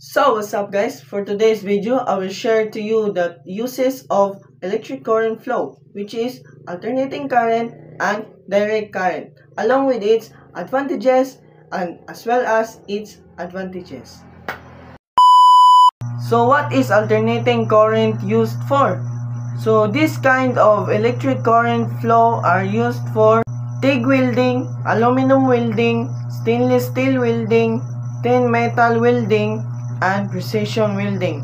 So what's up guys, for today's video I will share to you the uses of electric current flow, which is alternating current and direct current, along with its advantages and as well as its advantages. So what is alternating current used for? So this kind of electric current flow are used for TIG welding, aluminum welding, stainless steel welding, thin metal welding, and precision welding.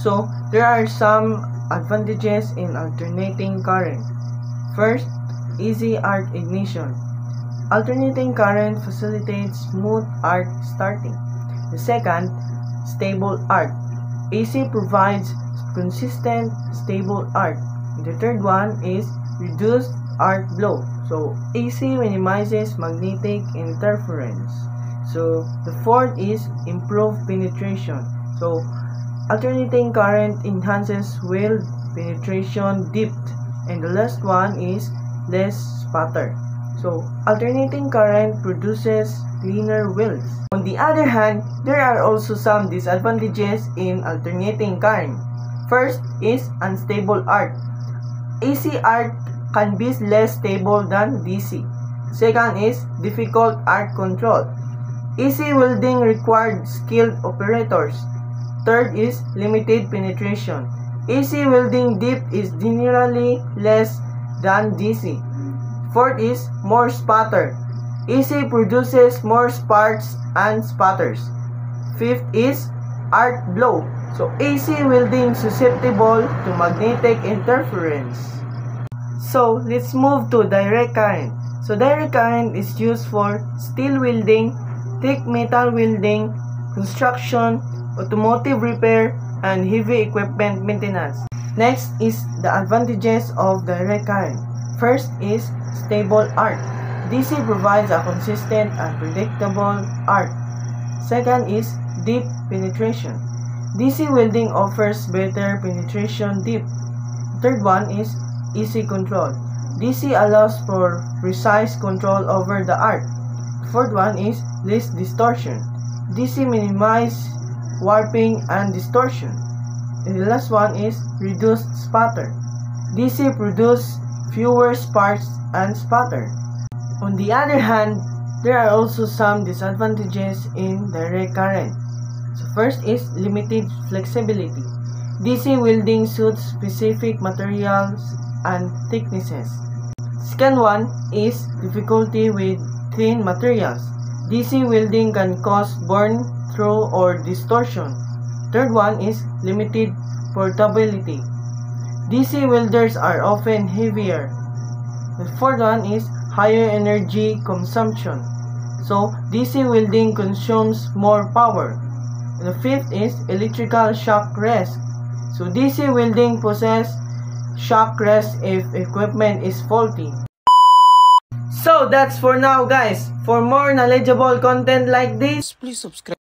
So there are some advantages in alternating current. First, easy arc ignition. Alternating current facilitates smooth arc starting. The second, stable arc. AC provides consistent, stable arc. The third one is reduced arc blow. So AC minimizes magnetic interference. So the fourth is improved penetration. So alternating current enhances weld penetration depth. And the last one is less sputter. So alternating current produces cleaner welds. On the other hand, there are also some disadvantages in alternating current. First is unstable arc. AC arc can be less stable than DC. Second is difficult arc control. AC welding required skilled operators. Third is limited penetration. AC welding depth is generally less than DC. Fourth is more sputter. AC produces more sparks and sputters. Fifth is arc blow. So AC welding susceptible to magnetic interference. So let's move to direct current. So direct current is used for steel welding, thick metal welding, construction, automotive repair, and heavy equipment maintenance. Next is the advantages of direct current. First is stable arc. DC provides a consistent and predictable arc. Second is deep penetration. DC welding offers better penetration depth. Third one is easy control. DC allows for precise control over the arc. Fourth one is less distortion. DC minimizes warping and distortion. And the last one is reduced sputter. DC produces fewer sparks and sputter. On the other hand, there are also some disadvantages in direct current. So first is limited flexibility. DC welding suits specific materials and thicknesses. Second one is difficulty with thin materials. DC welding can cause burn through or distortion. Third one is limited portability. DC welders are often heavier. The fourth one is higher energy consumption. So DC welding consumes more power. And the fifth is electrical shock risk. So DC welding possesses shock risk if equipment is faulty. So that's for now guys. For more knowledgeable content like this, please subscribe.